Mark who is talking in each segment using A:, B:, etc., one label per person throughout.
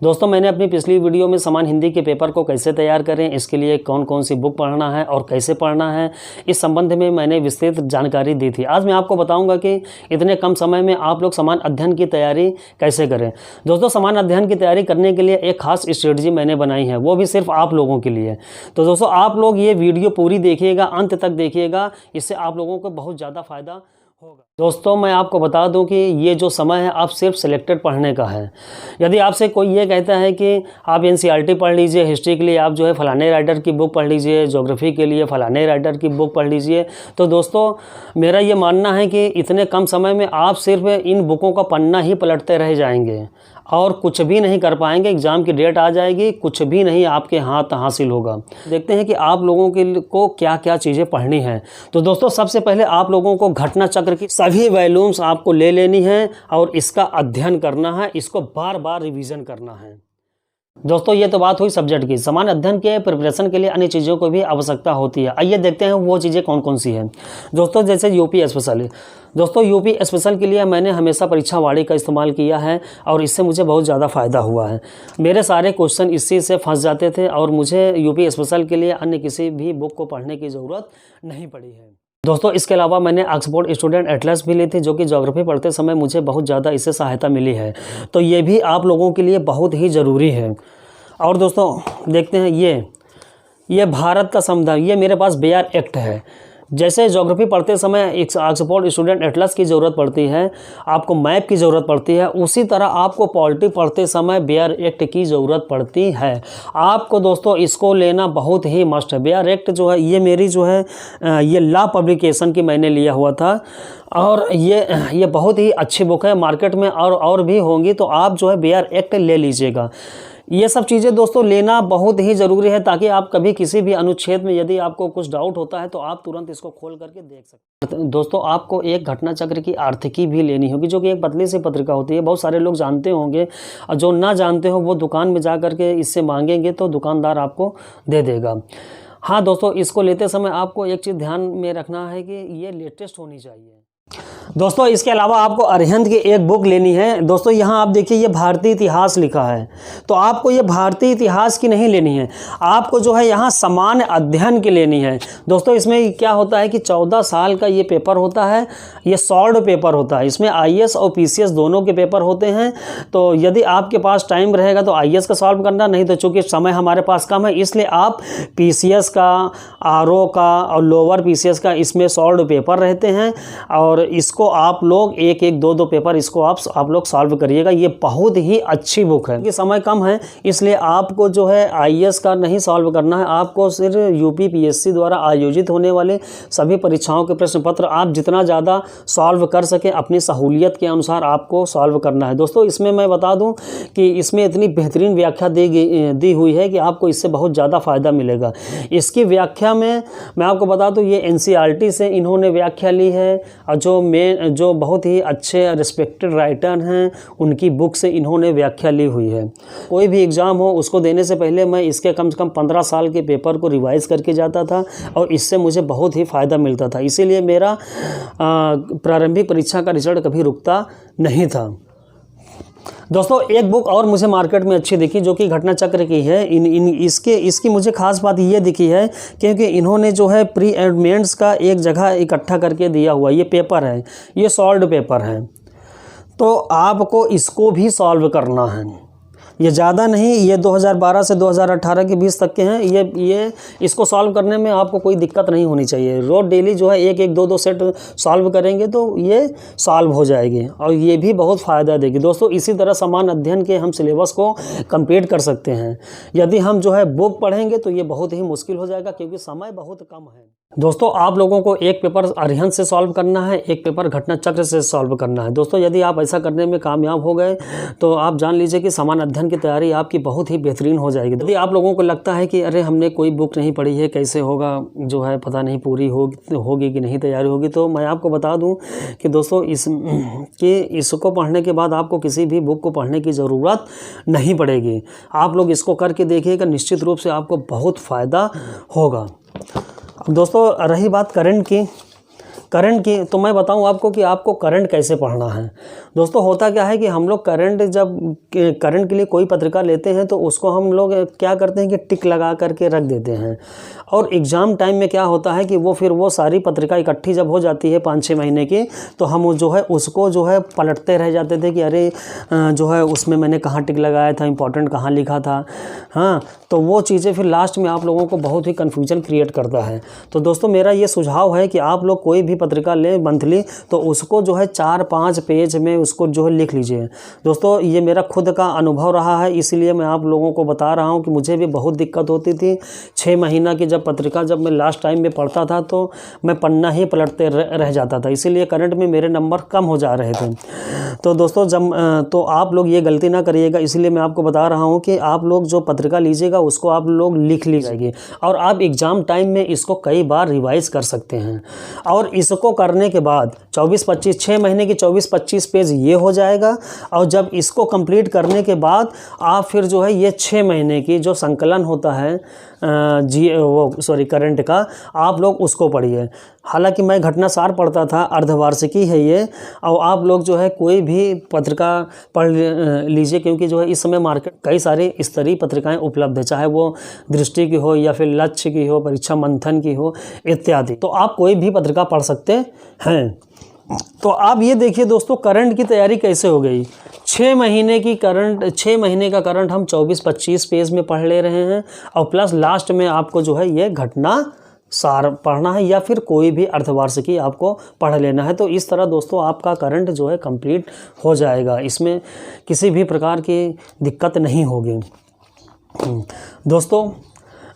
A: दोस्तों, मैंने अपनी पिछली वीडियो में समान हिंदी के पेपर को कैसे तैयार करें, इसके लिए कौन कौन सी बुक पढ़ना है और कैसे पढ़ना है, इस संबंध में मैंने विस्तृत जानकारी दी थी। आज मैं आपको बताऊंगा कि इतने कम समय में आप लोग समान अध्ययन की तैयारी कैसे करें। दोस्तों, समान अध्ययन की तैयारी करने के लिए एक खास स्ट्रेटजी मैंने बनाई है, वो भी सिर्फ आप लोगों के लिए। तो दोस्तों, आप लोग ये वीडियो पूरी देखिएगा, अंत तक देखिएगा, इससे आप लोगों को बहुत ज़्यादा फायदा होगा। दोस्तों, मैं आपको बता दूं कि ये जो समय है आप सिर्फ सिलेक्टेड पढ़ने का है। यदि आपसे कोई ये कहता है कि आप एनसीईआरटी पढ़ लीजिए, हिस्ट्री के लिए आप जो है फलाने राइटर की बुक पढ़ लीजिए, ज्योग्राफी के लिए फलाने राइटर की बुक पढ़ लीजिए, तो दोस्तों मेरा ये मानना है कि इतने कम समय में आप सिर्फ इन बुकों का पन्ना ही पलटते रह जाएंगे और कुछ भी नहीं कर पाएंगे। एग्ज़ाम की डेट आ जाएगी, कुछ भी नहीं आपके हाथ हासिल होगा। देखते हैं कि आप लोगों को क्या क्या चीज़ें पढ़नी हैं। तो दोस्तों, सबसे पहले आप लोगों को घटना चक्र की सभी वॉल्यूम्स आपको ले लेनी है और इसका अध्ययन करना है, इसको बार बार रिवीजन करना है। दोस्तों, ये तो बात हुई सब्जेक्ट की। समान अध्ययन के प्रिपरेशन के लिए अन्य चीज़ों को भी आवश्यकता होती है। आइए देखते हैं वो चीज़ें कौन कौन सी हैं। दोस्तों, जैसे यूपी स्पेशल। दोस्तों, यूपी स्पेशल के लिए मैंने हमेशा परीक्षा वाणी का इस्तेमाल किया है और इससे मुझे बहुत ज़्यादा फ़ायदा हुआ है। मेरे सारे क्वेश्चन इसी से फंस जाते थे और मुझे यूपी स्पेशल के लिए अन्य किसी भी बुक को पढ़ने की ज़रूरत नहीं पड़ी है। दोस्तों, इसके अलावा मैंने ऑक्सफोर्ड स्टूडेंट एटलस भी ली थी, जो कि ज्योग्राफी पढ़ते समय मुझे बहुत ज़्यादा इससे सहायता मिली है। तो ये भी आप लोगों के लिए बहुत ही ज़रूरी है। और दोस्तों, देखते हैं ये भारत का संविधान, ये मेरे पास बेयर एक्ट है। जैसे ज्योग्राफी पढ़ते समय एक ऑक्सफोर्ड स्टूडेंट एटलस की ज़रूरत पड़ती है, आपको मैप की ज़रूरत पड़ती है, उसी तरह आपको पॉलिटी पढ़ते समय बेयर एक्ट की ज़रूरत पड़ती है। आपको दोस्तों इसको लेना बहुत ही मस्ट है। बेयर एक्ट जो है ये मेरी जो है ये लॉ पब्लिकेशन की मैंने लिया हुआ था और ये बहुत ही अच्छी बुक है। मार्केट में और भी होंगी, तो आप जो है बेयर एक्ट ले लीजिएगा। ये सब चीज़ें दोस्तों लेना बहुत ही ज़रूरी है, ताकि आप कभी किसी भी अनुच्छेद में यदि आपको कुछ डाउट होता है तो आप तुरंत इसको खोल करके देख सकते हैं। दोस्तों, आपको एक घटना चक्र की आर्थिकी भी लेनी होगी, जो कि एक पतली सी पत्रिका होती है। बहुत सारे लोग जानते होंगे और जो ना जानते हो वो दुकान में जा करके इससे मांगेंगे तो दुकानदार आपको दे देगा। हाँ दोस्तों, इसको लेते समय आपको एक चीज़ ध्यान में रखना है कि ये लेटेस्ट होनी चाहिए। दोस्तों, इसके अलावा आपको अरिहंत की एक बुक लेनी है। दोस्तों, यहाँ आप देखिए ये भारतीय इतिहास लिखा है, तो आपको ये भारतीय इतिहास की नहीं लेनी है, आपको जो है यहाँ सामान्य अध्ययन की लेनी है। दोस्तों, इसमें क्या होता है कि 14 साल का ये पेपर होता है, ये सॉल्व्ड पेपर होता है। इसमें आईएएस और पीसीएस दोनों के पेपर होते हैं। तो यदि आपके पास टाइम रहेगा तो आईएएस का सॉल्व करना, नहीं तो चूँकि समय हमारे पास कम है इसलिए आप पीसीएस का, आरओ का और लोअर पीसीएस का इसमें सॉल्व्ड पेपर रहते हैं और इसको आप लोग एक एक दो पेपर इसको आप लोग सॉल्व करिएगा। ये बहुत ही अच्छी बुक है। कि समय कम है इसलिए आपको जो है आईएएस का नहीं सॉल्व करना है, आपको सिर्फ यूपी पीएससी द्वारा आयोजित होने वाले सभी परीक्षाओं के प्रश्न पत्र आप जितना ज़्यादा सॉल्व कर सके अपनी सहूलियत के अनुसार आपको सॉल्व करना है। दोस्तों, इसमें मैं बता दूं कि इसमें इतनी बेहतरीन व्याख्या दी हुई है कि आपको इससे बहुत ज़्यादा फ़ायदा मिलेगा। इसकी व्याख्या में मैं आपको बता दूँ, ये एनसीईआरटी से इन्होंने व्याख्या ली है और जो बहुत ही अच्छे रिस्पेक्टेड राइटर हैं उनकी बुक से इन्होंने व्याख्या ली हुई है। कोई भी एग्ज़ाम हो उसको देने से पहले मैं इसके कम से कम 15 साल के पेपर को रिवाइज़ करके जाता था और इससे मुझे बहुत ही फ़ायदा मिलता था। इसीलिए मेरा प्रारंभिक परीक्षा का रिजल्ट कभी रुकता नहीं था। दोस्तों, एक बुक और मुझे मार्केट में अच्छी दिखी जो कि घटना चक्र की है। इसकी मुझे खास बात ये दिखी है क्योंकि इन्होंने जो है प्री एडमेंट्स का एक जगह इकट्ठा करके दिया हुआ ये पेपर है, ये सॉल्व्ड पेपर है, तो आपको इसको भी सॉल्व करना है। ये ज़्यादा नहीं, ये 2012 से 2018 के 20 तक के हैं। ये इसको सॉल्व करने में आपको कोई दिक्कत नहीं होनी चाहिए। रोज़ डेली जो है एक एक दो सेट सॉल्व करेंगे तो ये सॉल्व हो जाएगी और ये भी बहुत फ़ायदा देगी। दोस्तों, इसी तरह समान अध्ययन के हम सिलेबस को कंप्लीट कर सकते हैं। यदि हम जो है बुक पढ़ेंगे तो ये बहुत ही मुश्किल हो जाएगा क्योंकि समय बहुत कम है। दोस्तों, आप लोगों को एक पेपर अरिहंत से सॉल्व करना है, एक पेपर घटना चक्र से सॉल्व करना है। दोस्तों, यदि आप ऐसा करने में कामयाब हो गए तो आप जान लीजिए कि समान अध्ययन की तैयारी आपकी बहुत ही बेहतरीन हो जाएगी। यदि आप लोगों को लगता है कि अरे हमने कोई बुक नहीं पढ़ी है, कैसे होगा, जो है पता नहीं पूरी होगी कि नहीं तैयारी होगी, तो मैं आपको बता दूं कि दोस्तों इसको पढ़ने के बाद आपको किसी भी बुक को पढ़ने की ज़रूरत नहीं पड़ेगी। आप लोग इसको करके देखिएगा, निश्चित रूप से आपको बहुत फ़ायदा होगा। अब दोस्तों, रही बात करंट की, करंट की, तो मैं बताऊं आपको कि आपको करंट कैसे पढ़ना है। दोस्तों होता क्या है कि हम लोग जब करंट के लिए कोई पत्रिका लेते हैं तो उसको हम लोग क्या करते हैं कि टिक लगा करके रख देते हैं, और एग्ज़ाम टाइम में क्या होता है कि फिर वो सारी पत्रिका इकट्ठी जब हो जाती है 5-6 महीने की, तो हम जो है उसको जो है पलटते रह जाते थे कि अरे जो है उसमें मैंने कहाँ टिक लगाया था, इंपॉर्टेंट कहाँ लिखा था। हाँ, तो वो चीज़ें फिर लास्ट में आप लोगों को बहुत ही कन्फ्यूजन क्रिएट करता है। तो दोस्तों मेरा ये सुझाव है कि आप लोग कोई भी पत्रिका लें मंथली, तो उसको जो है 4-5 पेज में उसको जो है लिख लीजिए। दोस्तों ये मेरा खुद का अनुभव रहा है, इसलिए मैं आप लोगों को बता रहा हूँ कि मुझे भी बहुत दिक्कत होती थी। 6 महीना की पत्रिका जब मैं लास्ट टाइम में पढ़ता था तो मैं पन्ना ही पलटते रह जाता था, इसीलिए करंट में मेरे नंबर कम हो जा रहे थे। तो दोस्तों तो आप लोग ये गलती ना करिएगा, इसलिए मैं आपको बता रहा हूँ कि आप लोग जो पत्रिका लीजिएगा उसको आप लोग लिख लीजिए, और आप एग्ज़ाम टाइम में इसको कई बार रिवाइज कर सकते हैं। और इसको करने के बाद 24-25 6 महीने की 24-25 पेज ये हो जाएगा, और जब इसको कंप्लीट करने के बाद आप फिर जो है ये 6 महीने की जो संकलन होता है करंट का, आप लोग उसको पढ़िए। हालांकि मैं घटनासार पढ़ता था, अर्धवार्षिकी है ये, और आप लोग जो है कोई भी पत्रिका पढ़ लीजिए, क्योंकि जो है इस समय मार्केट कई सारी स्तरीय पत्रिकाएं उपलब्ध है, चाहे वो दृष्टि की हो या फिर लक्ष्य की हो, परीक्षा मंथन की हो इत्यादि। तो आप कोई भी पत्रिका पढ़ सकते हैं। तो आप ये देखिए दोस्तों करंट की तैयारी कैसे हो गई। 6 महीने का करंट हम 24-25 पेज में पढ़ ले रहे हैं, और प्लस लास्ट में आपको जो है ये घटना सार पढ़ना है, या फिर कोई भी अर्धवार्षिकी आपको पढ़ लेना है। तो इस तरह दोस्तों आपका करंट जो है कंप्लीट हो जाएगा, इसमें किसी भी प्रकार की दिक्कत नहीं होगी। दोस्तों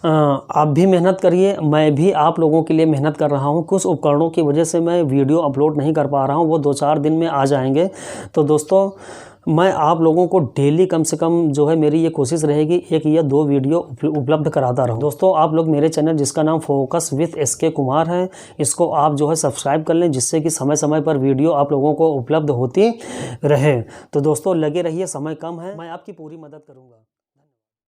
A: आप भी मेहनत करिए, मैं भी आप लोगों के लिए मेहनत कर रहा हूं। कुछ उपकरणों की वजह से मैं वीडियो अपलोड नहीं कर पा रहा हूं, वो 2-4 दिन में आ जाएंगे। तो दोस्तों मैं आप लोगों को डेली कम से कम जो है मेरी ये कोशिश रहेगी 1 या 2 वीडियो उपलब्ध कराता रहूं। दोस्तों आप लोग मेरे चैनल जिसका नाम फोकस विद SK कुमार है, इसको आप जो है सब्सक्राइब कर लें, जिससे कि समय समय पर वीडियो आप लोगों को उपलब्ध होती रहे। तो दोस्तों लगे रहिए, समय कम है, मैं आपकी पूरी मदद करूँगा।